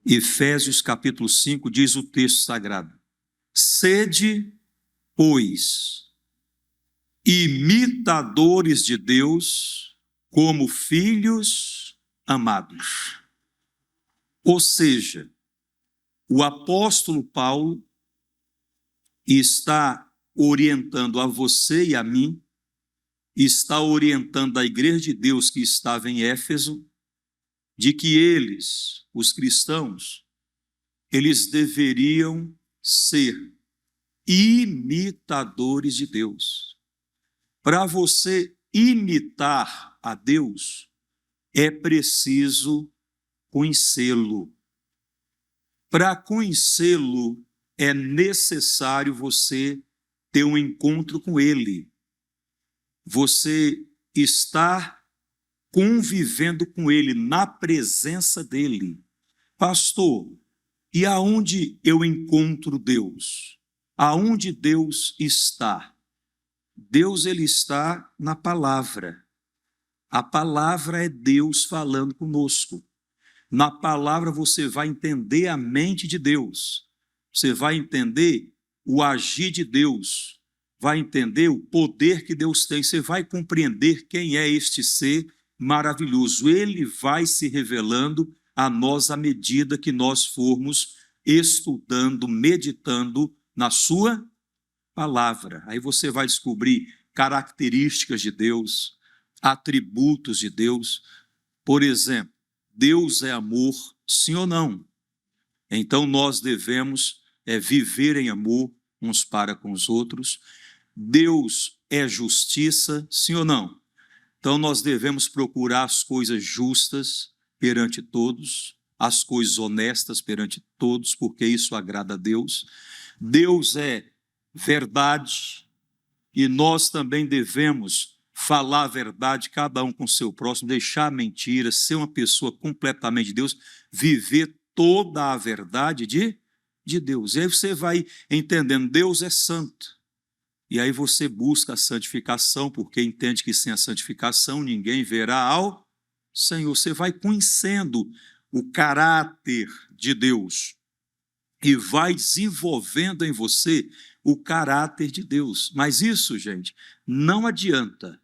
Efésios capítulo 5 diz o texto sagrado: sede, pois, imitadores de Deus como filhos amados. Ou seja, o apóstolo Paulo está orientando a você e a mim, está orientando a igreja de Deus que estava em Éfeso, de que eles, os cristãos, eles deveriam ser imitadores de Deus. Para você imitar a Deus, é preciso conhecê-lo. Para conhecê-lo, é necessário você ter um encontro com ele. Você estar convivendo com ele, na presença dele. Pastor, e aonde eu encontro Deus? Aonde Deus está? Deus, ele está na palavra. A palavra é Deus falando conosco. Na palavra você vai entender a mente de Deus. Você vai entender o agir de Deus. Vai entender o poder que Deus tem. Você vai compreender quem é este ser maravilhoso. Ele vai se revelando a nós à medida que nós formos estudando, meditando na sua palavra. Aí você vai descobrir características de Deus, atributos de Deus. Por exemplo, Deus é amor, sim ou não? Então nós devemos viver em amor uns para com os outros. Deus é justiça, sim ou não? Então nós devemos procurar as coisas justas perante todos, as coisas honestas perante todos, porque isso agrada a Deus. Deus é verdade e nós também devemos falar a verdade, cada um com o seu próximo, deixar a mentira, ser uma pessoa completamente de Deus, viver toda a verdade de Deus. E aí você vai entendendo, Deus é santo. E aí você busca a santificação, porque entende que sem a santificação ninguém verá ao Senhor. Você vai conhecendo o caráter de Deus e vai desenvolvendo em você o caráter de Deus. Mas isso, gente, não adianta.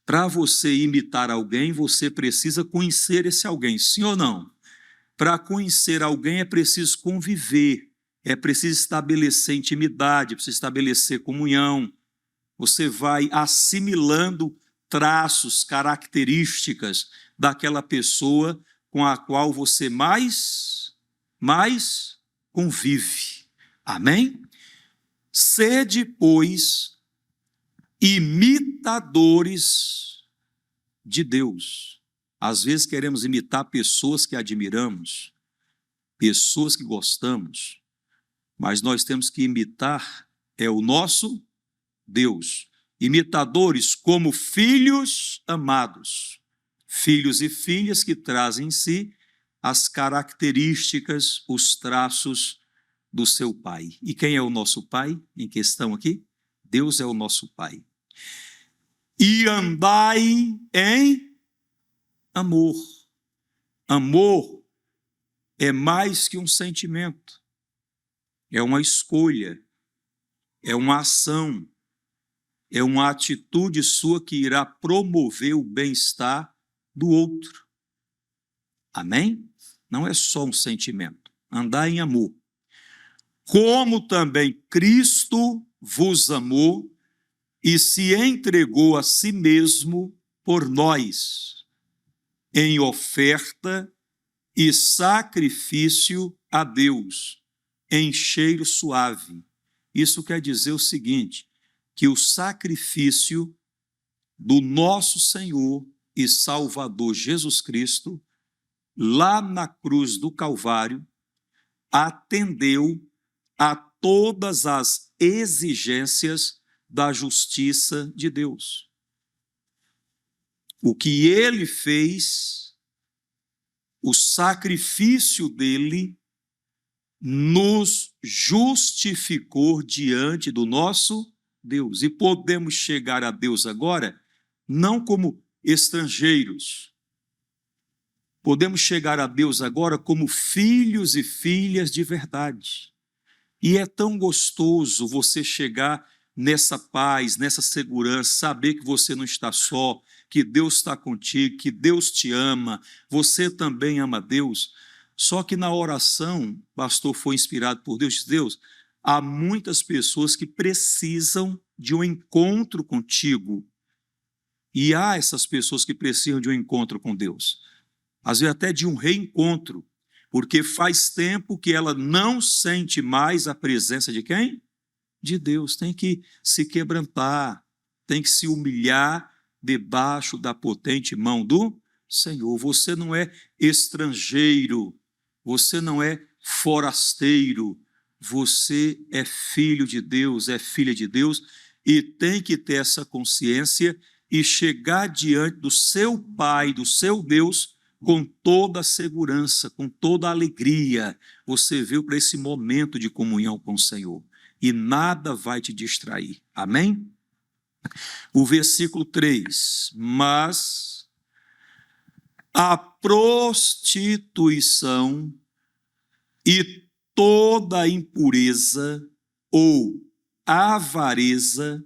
Para você imitar alguém, você precisa conhecer esse alguém, sim ou não? Para conhecer alguém é preciso conviver, é preciso estabelecer intimidade, é preciso estabelecer comunhão. Você vai assimilando traços, características daquela pessoa com a qual você mais convive. Amém? Sede, pois, imitadores de Deus. Às vezes queremos imitar pessoas que admiramos, pessoas que gostamos, mas nós temos que imitar o nosso Deus. Imitadores como filhos amados, filhos e filhas que trazem em si as características, os traços do seu pai. E quem é o nosso pai em questão aqui? Deus é o nosso pai. E andai em amor. Amor é mais que um sentimento, é uma escolha, é uma ação, é uma atitude sua que irá promover o bem-estar do outro. Amém? Não é só um sentimento. Andar em amor. Como também Cristo vos amou e se entregou a si mesmo por nós, em oferta e sacrifício a Deus, em cheiro suave. Isso quer dizer o seguinte, que o sacrifício do nosso Senhor e Salvador Jesus Cristo, lá na cruz do Calvário, atendeu a todas as exigências da justiça de Deus. O que ele fez, o sacrifício dele, nos justificou diante do nosso Deus. E podemos chegar a Deus agora, não como estrangeiros, Podemos chegar a Deus agora como filhos e filhas de verdade. E é tão gostoso você chegar nessa paz, nessa segurança, saber que você não está só, que Deus está contigo, que Deus te ama, você também ama Deus. Só que na oração, o pastor foi inspirado por Deus, disse: Deus, há muitas pessoas que precisam de um encontro contigo. E há essas pessoas que precisam de um encontro com Deus. Às vezes até de um reencontro, porque faz tempo que ela não sente mais a presença de quem? De Deus. Tem que se quebrantar, tem que se humilhar debaixo da potente mão do Senhor. Você não é estrangeiro, você não é forasteiro, você é filho de Deus, é filha de Deus, e tem que ter essa consciência e chegar diante do seu Pai, do seu Deus, com toda a segurança, com toda a alegria. Você veio para esse momento de comunhão com o Senhor e nada vai te distrair. Amém? O versículo 3: mas a prostituição e toda a impureza ou avareza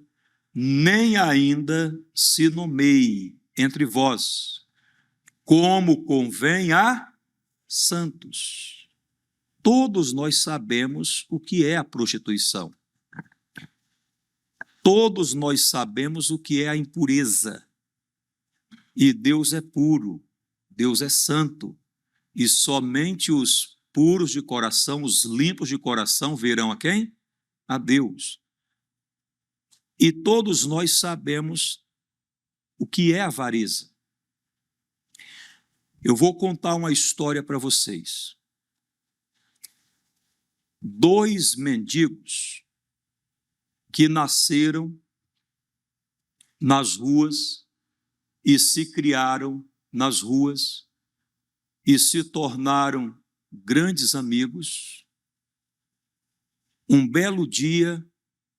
nem ainda se nomeie entre vós, como convém a santos. Todos nós sabemos o que é a prostituição. Todos nós sabemos o que é a impureza. E Deus é puro, Deus é santo. E somente os puros de coração, os limpos de coração, verão a quem? A Deus. E todos nós sabemos o que é a avareza. Eu vou contar uma história para vocês. 2 mendigos que nasceram nas ruas e se criaram nas ruas e se tornaram grandes amigos. Um belo dia,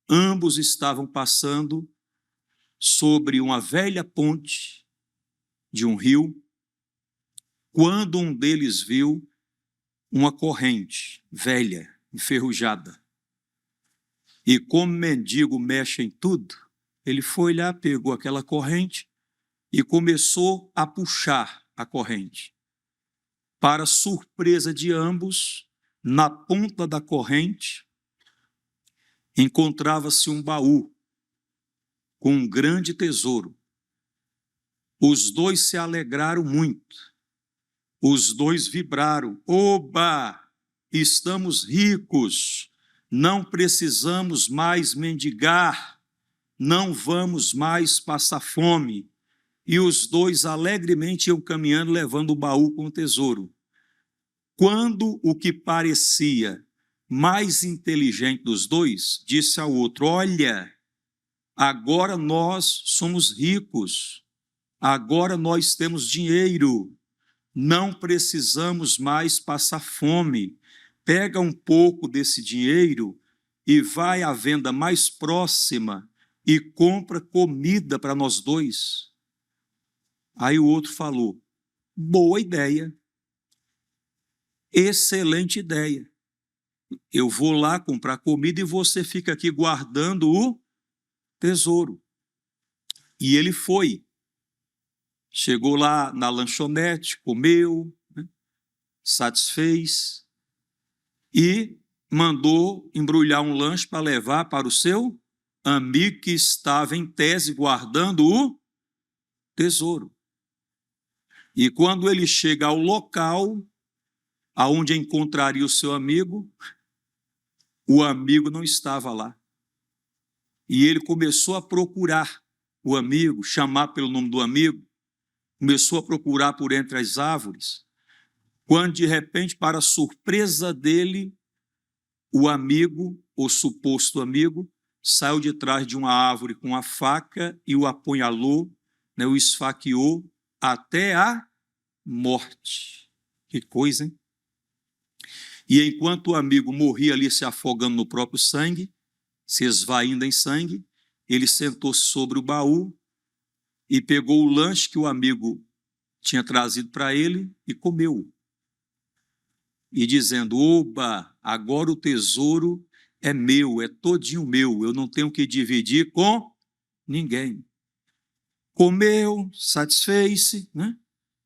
ambos estavam passando sobre uma velha ponte de um rio, quando um deles viu uma corrente velha, enferrujada. E como mendigo mexe em tudo, ele foi lá, pegou aquela corrente e começou a puxar a corrente. Para surpresa de ambos, na ponta da corrente encontrava-se um baú com um grande tesouro. Os dois se alegraram muito. Os dois vibraram: oba, estamos ricos, não precisamos mais mendigar, não vamos mais passar fome. E os dois alegremente iam caminhando, levando o baú com o tesouro. Quando o que parecia mais inteligente dos dois disse ao outro: olha, agora nós somos ricos, agora nós temos dinheiro, não precisamos mais passar fome. Pega um pouco desse dinheiro e vai à venda mais próxima e compra comida para nós dois. Aí o outro falou: boa ideia, excelente ideia. Eu vou lá comprar comida e você fica aqui guardando o tesouro. E ele foi. Chegou lá na lanchonete, comeu, satisfez e mandou embrulhar um lanche para levar para o seu amigo que estava em tese guardando o tesouro. E quando ele chega ao local aonde encontraria o seu amigo, o amigo não estava lá. E ele começou a procurar o amigo, chamar pelo nome do amigo, começou a procurar por entre as árvores, quando de repente, para a surpresa dele, o amigo, o suposto amigo, saiu de trás de uma árvore com a faca e o apunhalou, o esfaqueou até a morte. Que coisa, hein? E enquanto o amigo morria ali se afogando no próprio sangue, se esvaindo em sangue, ele sentou-se sobre o baú e pegou o lanche que o amigo tinha trazido para ele e comeu. E dizendo, oba, agora o tesouro é meu, é todinho meu, eu não tenho que dividir com ninguém. Comeu, satisfez-se, né?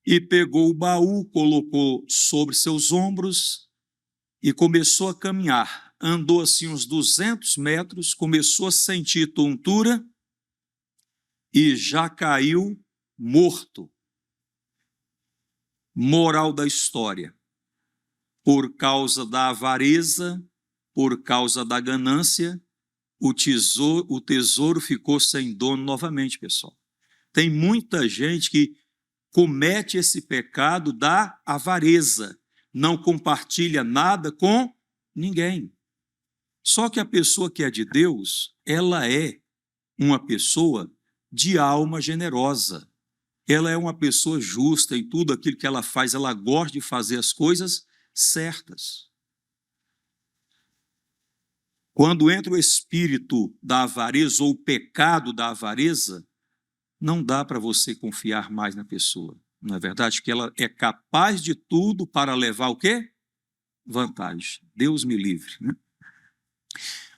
E pegou o baú, colocou sobre seus ombros e começou a caminhar. Andou assim uns 200 metros, começou a sentir tontura e já caiu morto. Moral da história: por causa da avareza, por causa da ganância, o tesouro ficou sem dono novamente, pessoal. Tem muita gente que comete esse pecado da avareza, não compartilha nada com ninguém. Só que a pessoa que é de Deus, ela é uma pessoa de alma generosa. Ela é uma pessoa justa em tudo aquilo que ela faz, ela gosta de fazer as coisas certas. Quando entra o espírito da avareza ou o pecado da avareza, não dá para você confiar mais na pessoa. Não é verdade? Que ela é capaz de tudo para levar o quê? Vantagem. Deus me livre, né?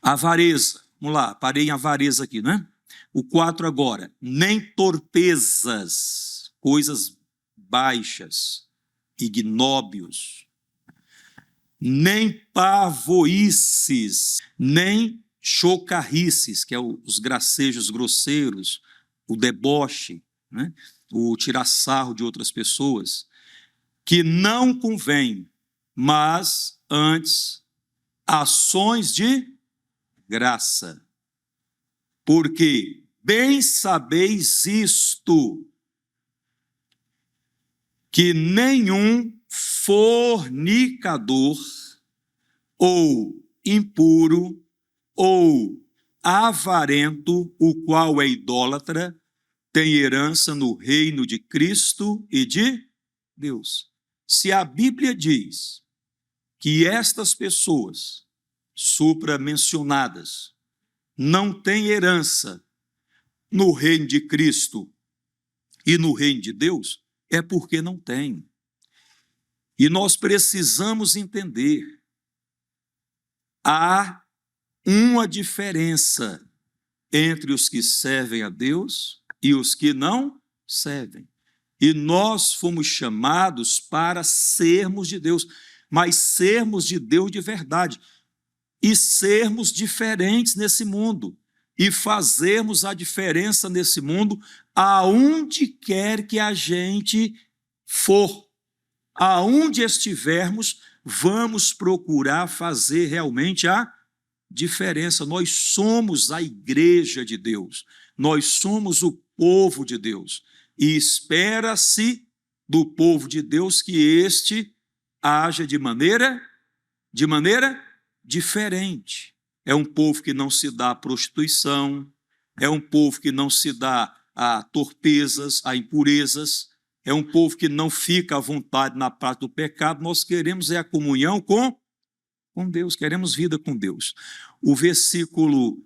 Avareza. Vamos lá, parei em avareza aqui, né? O 4 agora. Nem torpezas, coisas baixas, ignóbios, nem pavoices, nem chocarrices, que é os gracejos grosseiros, o deboche, né? O tirar sarro de outras pessoas, que não convém, mas antes ações de graça. Porque bem sabeis isto, que nenhum fornicador, ou impuro, ou avarento, o qual é idólatra, tem herança no reino de Cristo e de Deus. Se a Bíblia diz que estas pessoas supramencionadas não têm herança no reino de Cristo e no reino de Deus, é porque não têm. E nós precisamos entender, há uma diferença entre os que servem a Deus e os que não servem. E nós fomos chamados para sermos de Deus, mas sermos de Deus de verdade, e sermos diferentes nesse mundo, e fazermos a diferença nesse mundo aonde quer que a gente for. Aonde estivermos, vamos procurar fazer realmente a diferença. Nós somos a igreja de Deus, nós somos o povo de Deus, e espera-se do povo de Deus que este haja de maneira diferente. É um povo que não se dá à prostituição, é um povo que não se dá a torpezas, a impurezas, é um povo que não fica à vontade na parte do pecado. Nós queremos a comunhão com Deus, queremos vida com Deus. O versículo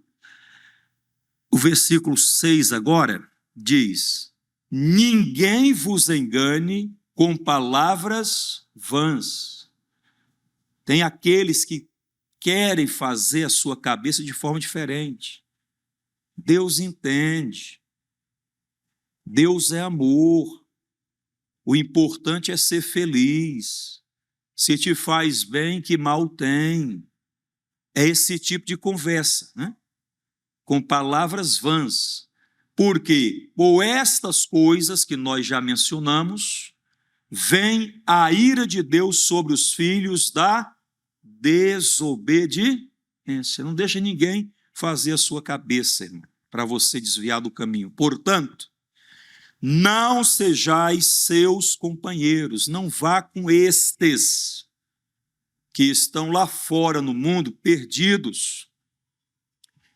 6 agora diz: ninguém vos engane com palavras vãs. Tem aqueles que querem fazer a sua cabeça de forma diferente. Deus entende. Deus é amor. O importante é ser feliz. Se te faz bem, que mal tem. É esse tipo de conversa, né? Com palavras vãs. Porque, por estas coisas que nós já mencionamos, vem a ira de Deus sobre os filhos da desobediência. Não deixa ninguém fazer a sua cabeça, irmão, para você desviar do caminho. Portanto, não sejais seus companheiros, não vá com estes que estão lá fora no mundo, perdidos,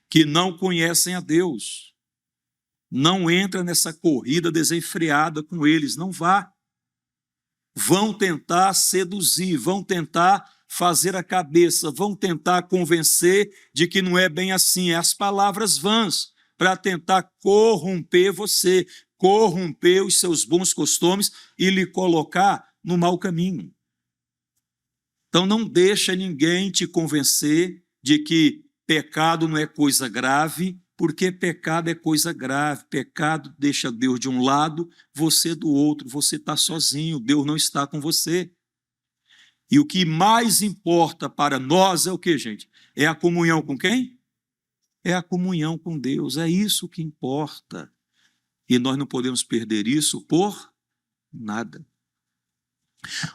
que não conhecem a Deus. Não entra nessa corrida desenfreada com eles, não vá. Vão tentar seduzir, vão tentar fazer a cabeça, vão tentar convencer de que não é bem assim, é as palavras vãs, para tentar corromper você, corromper os seus bons costumes e lhe colocar no mau caminho. Então não deixa ninguém te convencer de que pecado não é coisa grave, porque pecado é coisa grave. Pecado deixa Deus de um lado, você do outro. Você está sozinho, Deus não está com você. E o que mais importa para nós é o que, gente? É a comunhão com quem? É a comunhão com Deus, é isso que importa. E nós não podemos perder isso por nada.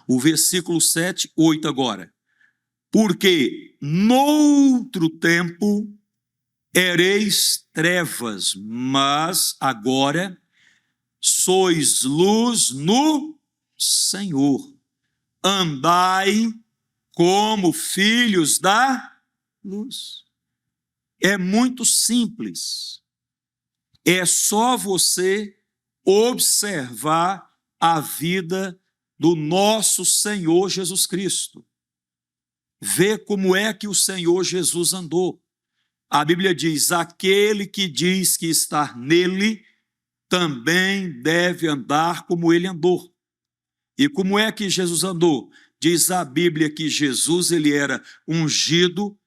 O versículo 7, 8 agora. Porque noutro tempo ereis trevas, mas agora sois luz no Senhor. Andai como filhos da luz. É muito simples. É só você observar a vida do nosso Senhor Jesus Cristo. Ver como é que o Senhor Jesus andou. A Bíblia diz, aquele que diz que está nele, também deve andar como ele andou. E como é que Jesus andou? Diz a Bíblia que Jesus ele era ungido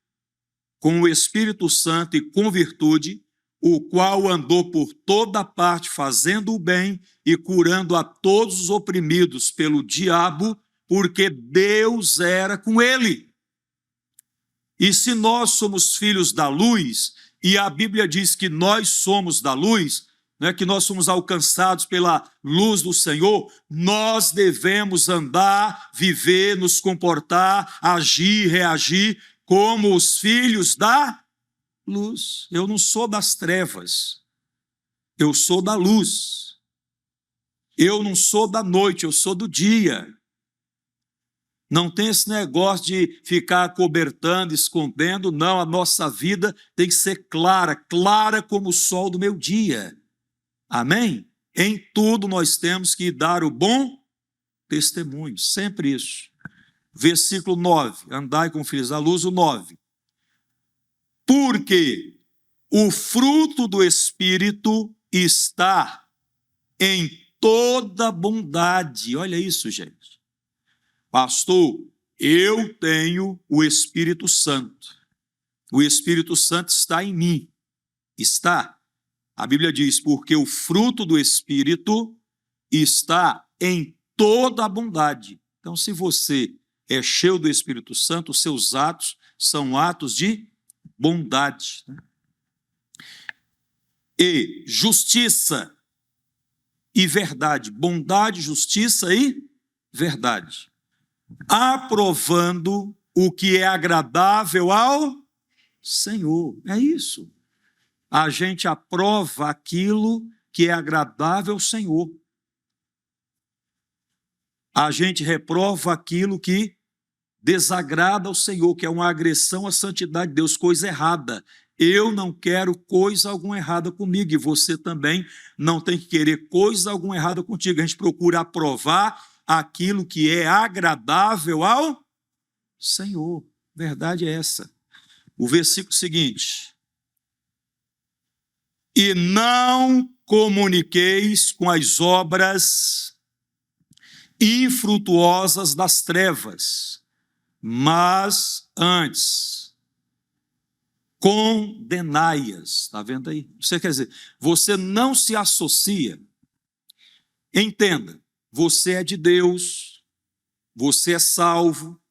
com o Espírito Santo e com virtude, o qual andou por toda parte fazendo o bem e curando a todos os oprimidos pelo diabo, porque Deus era com ele. E se nós somos filhos da luz, e a Bíblia diz que nós somos da luz, né, que nós somos alcançados pela luz do Senhor, nós devemos andar, viver, nos comportar, agir, reagir como os filhos da luz. Eu não sou das trevas, eu sou da luz. Eu não sou da noite, eu sou do dia. Não tem esse negócio de ficar acobertando, escondendo, não, a nossa vida tem que ser clara, clara como o sol do meio-dia. Amém? Em tudo nós temos que dar o bom testemunho, sempre isso. Versículo 9, andai com filhos da luz, o 9. Porque o fruto do Espírito está em toda bondade. Olha isso, gente. Pastor, eu tenho o Espírito Santo. O Espírito Santo está em mim. Está. A Bíblia diz, porque o fruto do Espírito está em toda a bondade. Então, se você é cheio do Espírito Santo, os seus atos são atos de bondade. E justiça e verdade. Bondade, justiça e verdade. Aprovando o que é agradável ao Senhor. É isso. A gente aprova aquilo que é agradável ao Senhor. A gente reprova aquilo que desagrada ao Senhor, que é uma agressão à santidade de Deus, coisa errada. Eu não quero coisa alguma errada comigo, e você também não tem que querer coisa alguma errada contigo. A gente procura aprovar aquilo que é agradável ao Senhor. Verdade é essa. O versículo seguinte. E não comuniqueis com as obras infrutuosas das trevas, mas antes condenai-as. Está vendo aí? Você quer dizer, você não se associa. Entenda, você é de Deus, você é salvo,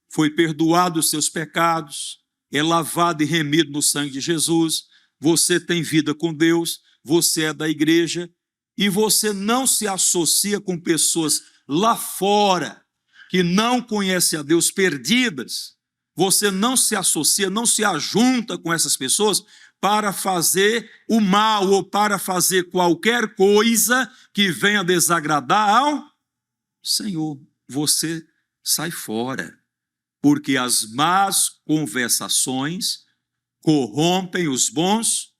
foi perdoado os seus pecados, é lavado e remido no sangue de Jesus, você tem vida com Deus, você é da igreja, e você não se associa com pessoas lá fora, que não conhecem a Deus, perdidas. Você não se associa, não se ajunta com essas pessoas para fazer o mal ou para fazer qualquer coisa que venha desagradar ao Senhor. Você sai fora, porque as más conversações corrompem os bons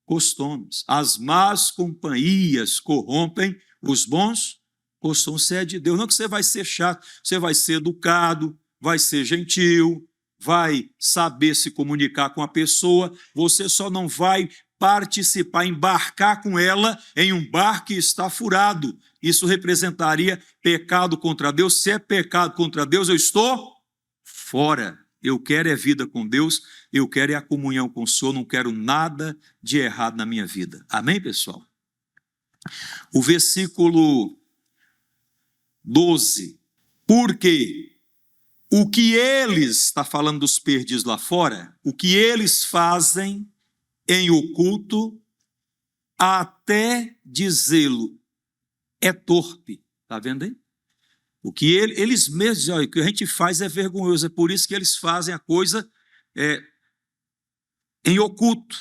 costumes. As más companhias corrompem os bons costumes. Você é de Deus. Não que você vai ser chato, você vai ser educado, vai ser gentil, vai saber se comunicar com a pessoa, você só não vai participar, embarcar com ela em um barco que está furado. Isso representaria pecado contra Deus. Se é pecado contra Deus, eu estou fora. Eu quero é vida com Deus, eu quero é a comunhão com o Senhor, não quero nada de errado na minha vida. Amém, pessoal? O versículo 12. Porque o que eles, está falando dos perdidos lá fora, o que eles fazem em oculto, até dizê-lo, é torpe. Está vendo aí? O que eles mesmos dizem, olha, o que a gente faz é vergonhoso, é por isso que eles fazem a coisa em oculto.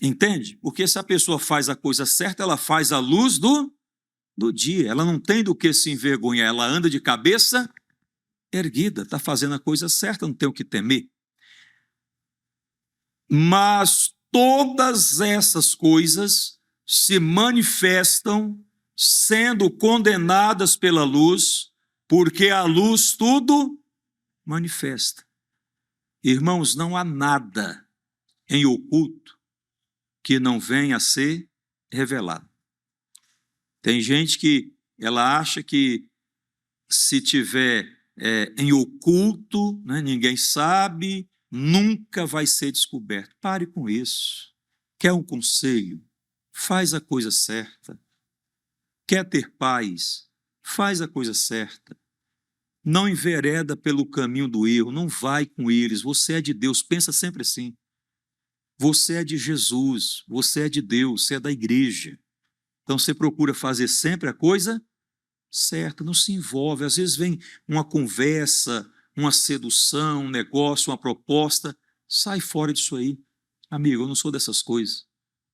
Entende? Porque se a pessoa faz a coisa certa, ela faz à luz do dia. Ela não tem do que se envergonhar, ela anda de cabeça erguida, está fazendo a coisa certa, não tem o que temer. Mas todas essas coisas se manifestam sendo condenadas pela luz, porque a luz tudo manifesta. Irmãos, não há nada em oculto que não venha a ser revelado. Tem gente que ela acha que se tiver em oculto, né, ninguém sabe, nunca vai ser descoberto. Pare com isso. Quer um conselho? Faz a coisa certa. Quer ter paz? Faz a coisa certa. Não envereda pelo caminho do erro, não vai com eles. Você é de Deus, pensa sempre assim. Você é de Jesus, você é de Deus, você é da igreja. Então você procura fazer sempre a coisa certa, não se envolve. Às vezes vem uma conversa, uma sedução, um negócio, uma proposta, sai fora disso aí. Amigo, eu não sou dessas coisas.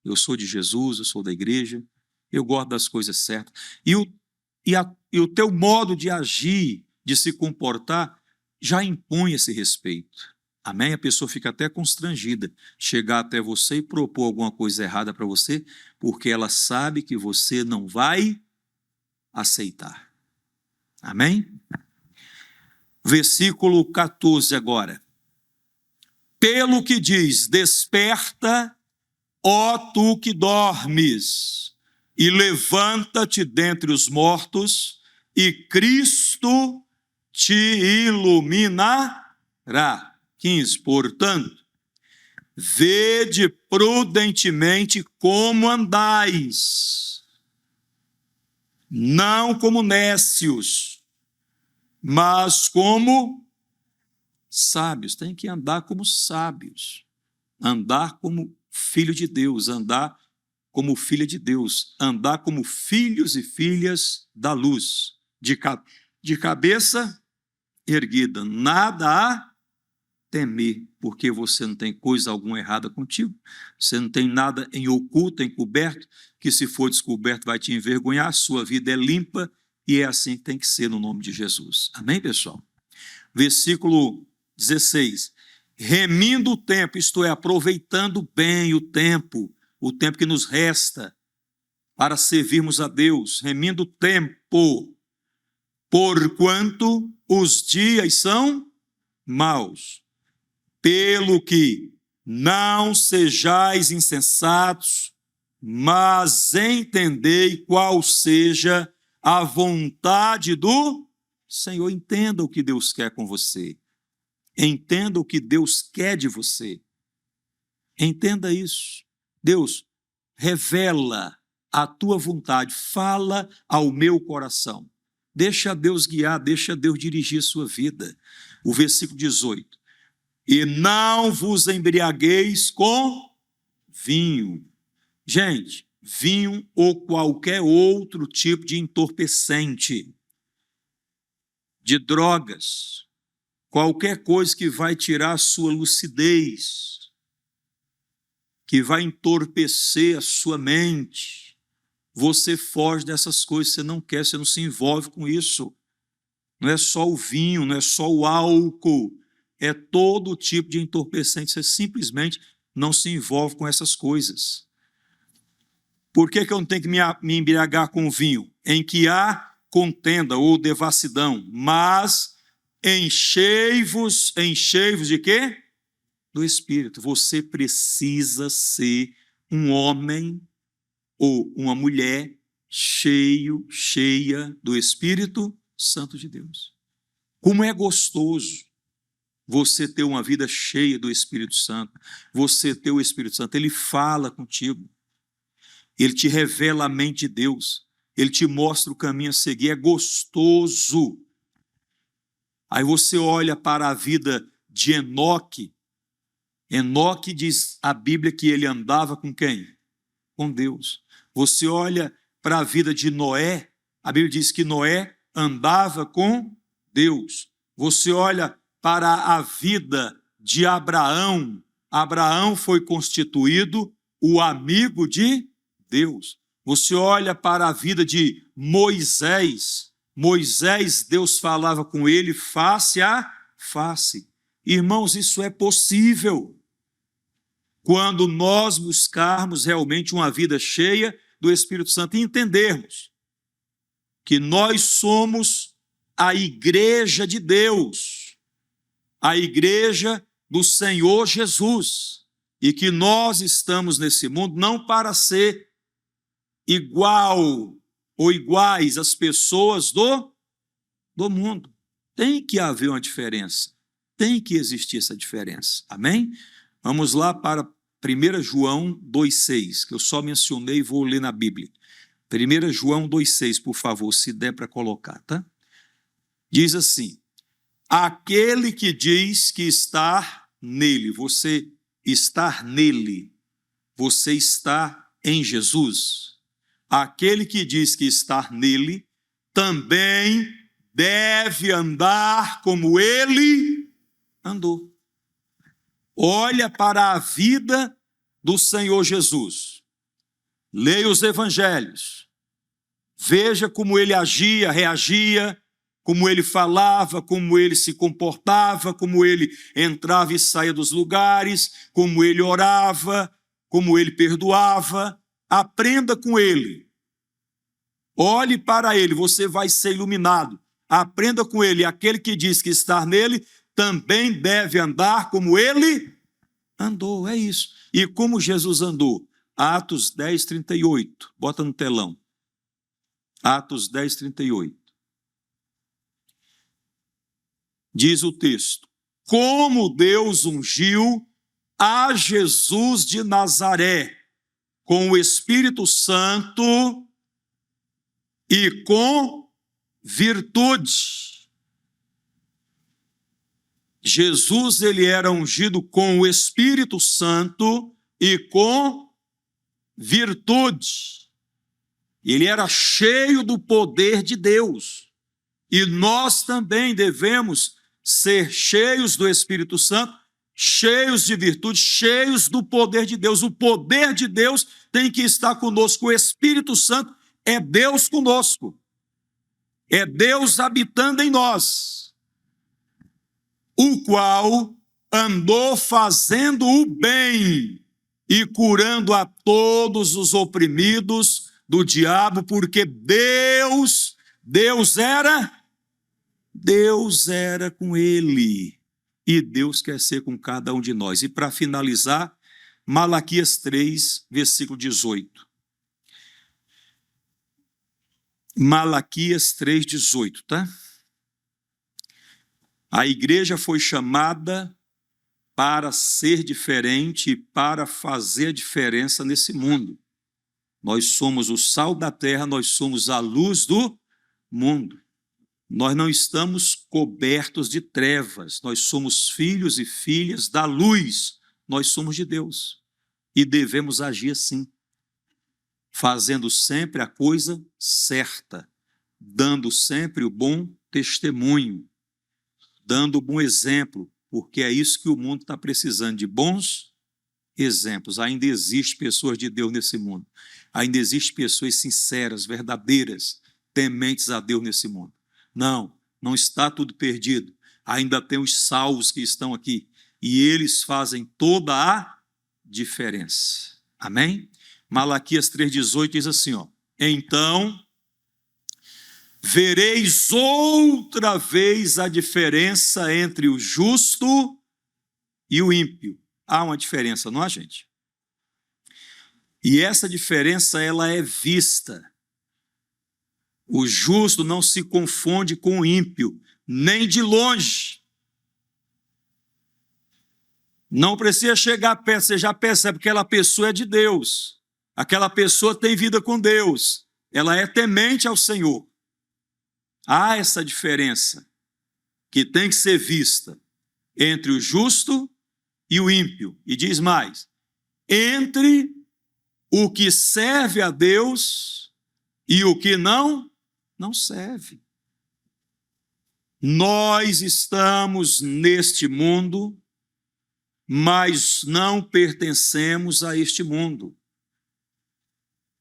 Eu sou de Jesus, eu sou da igreja, eu gosto das coisas certas. E o teu modo de agir, de se comportar, já impõe esse respeito. Amém? A pessoa fica até constrangida, chegar até você e propor alguma coisa errada para você, porque ela sabe que você não vai aceitar. Amém? Versículo 14 agora. Pelo que diz, desperta, ó tu que dormes, e levanta-te dentre os mortos, e Cristo te iluminará. 15. Portanto, vede prudentemente como andais, não como nécios, mas como sábios. Tem que andar como sábios, andar como filho de Deus, andar como filha de Deus, andar como filhos e filhas da luz, de cabeça erguida, nada a temer, porque você não tem coisa alguma errada contigo, você não tem nada em oculto, encoberto, que se for descoberto vai te envergonhar, sua vida é limpa e é assim que tem que ser no nome de Jesus. Amém, pessoal? Versículo 16. Remindo o tempo, isto é, aproveitando bem o tempo que nos resta para servirmos a Deus, remindo o tempo, porquanto os dias são maus. Pelo que não sejais insensatos, mas entendei qual seja a vontade do Senhor. Entenda o que Deus quer com você. Entenda o que Deus quer de você. Entenda isso. Deus, revela a tua vontade, fala ao meu coração. Deixa Deus guiar, deixa Deus dirigir a sua vida. O versículo 18. E não vos embriagueis com vinho. Gente, vinho ou qualquer outro tipo de entorpecente, de drogas, qualquer coisa que vai tirar a sua lucidez, que vai entorpecer a sua mente. Você foge dessas coisas, você não quer, você não se envolve com isso. Não é só o vinho, não é só o álcool, é todo tipo de entorpecente, você simplesmente não se envolve com essas coisas. Por que eu não tenho que me embriagar com o vinho? Em que há contenda ou devassidão, mas enchei-vos de quê? do Espírito. Você precisa ser um homem ou uma mulher cheia do Espírito Santo de Deus. Como é gostoso você ter uma vida cheia do Espírito Santo, você ter o Espírito Santo, ele fala contigo, ele te revela a mente de Deus, ele te mostra o caminho a seguir, é gostoso. Aí você olha para a vida de Enoque. Enoque diz a Bíblia que ele andava com quem? Com Deus. Você olha para a vida de Noé, a Bíblia diz que Noé andava com Deus. Você olha para a vida de Abraão, Abraão foi constituído o amigo de Deus. Você olha para a vida de Moisés, Moisés, Deus falava com ele face a face. Irmãos, isso é possível quando nós buscarmos realmente uma vida cheia do Espírito Santo e entendermos que nós somos a igreja de Deus, a igreja do Senhor Jesus, e que nós estamos nesse mundo não para ser igual ou iguais às pessoas do mundo. Tem que haver uma diferença, tem que existir essa diferença, amém? Vamos lá para 1 João 2,6, que eu só mencionei e vou ler na Bíblia. 1 João 2,6, por favor, se der para colocar, tá? Diz assim: aquele que diz que está nele, você estar nele, você está em Jesus. Aquele que diz que está nele, também deve andar como ele andou. Olha para a vida do Senhor Jesus. Leia os evangelhos. Veja como ele agia, reagia, como ele falava, como ele se comportava, como ele entrava e saía dos lugares, como ele orava, como ele perdoava. Aprenda com ele. Olhe para ele, você vai ser iluminado. Aprenda com ele. Aquele que diz que está nele também deve andar como ele andou. É isso. E como Jesus andou? Atos 10, 38. Bota no telão. Atos 10, 38. Diz o texto: como Deus ungiu a Jesus de Nazaré com o Espírito Santo e com virtude. Jesus, ele era ungido com o Espírito Santo e com virtude. Ele era cheio do poder de Deus. E nós também devemos ser cheios do Espírito Santo, cheios de virtude, cheios do poder de Deus. O poder de Deus tem que estar conosco. O Espírito Santo é Deus conosco. É Deus habitando em nós, o qual andou fazendo o bem e curando a todos os oprimidos do diabo, porque Deus era com ele, e Deus quer ser com cada um de nós. E para finalizar, Malaquias 3, versículo 18. Malaquias 3, 18, tá? A igreja foi chamada para ser diferente e para fazer a diferença nesse mundo. Nós somos o sal da terra, nós somos a luz do mundo. Nós não estamos cobertos de trevas, nós somos filhos e filhas da luz, nós somos de Deus e devemos agir assim, fazendo sempre a coisa certa, dando sempre o bom testemunho, dando o bom exemplo, porque é isso que o mundo está precisando, de bons exemplos. Ainda existem pessoas de Deus nesse mundo, ainda existem pessoas sinceras, verdadeiras, tementes a Deus nesse mundo. Não está tudo perdido. Ainda tem os salvos que estão aqui. E eles fazem toda a diferença. Amém? Malaquias 3,18 diz assim, ó: então vereis outra vez a diferença entre o justo e o ímpio. há uma diferença, não há, gente? E essa diferença, ela é vista. O justo não se confunde com o ímpio, nem de longe. Não precisa chegar perto, você já percebe que aquela pessoa é de Deus. Aquela pessoa tem vida com Deus. Ela é temente ao Senhor. Há essa diferença que tem que ser vista entre o justo e o ímpio. E diz mais, entre o que serve a Deus e o que não serve. Nós estamos neste mundo, mas não pertencemos a este mundo.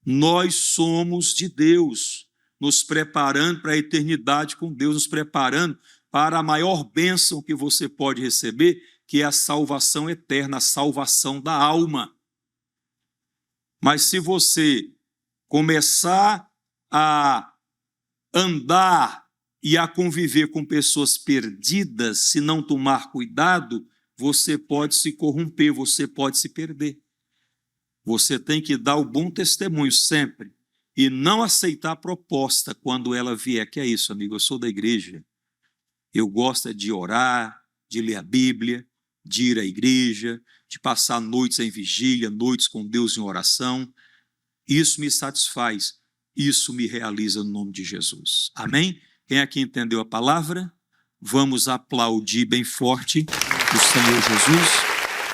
Nós somos de Deus, nos preparando para a eternidade com Deus, nos preparando para a maior bênção que você pode receber, que é a salvação eterna, a salvação da alma. Mas se você começar a andar e a conviver com pessoas perdidas, se não tomar cuidado, você pode se corromper, você pode se perder. Você tem que dar o bom testemunho sempre e não aceitar a proposta quando ela vier. Que é isso, amigo? Eu sou da igreja. Eu gosto de orar, de ler a Bíblia, de ir à igreja, de passar noites em vigília, noites com Deus em oração. Isso me satisfaz, isso me realiza no nome de Jesus. Amém? Quem aqui entendeu a palavra? Vamos aplaudir bem forte o Senhor Jesus.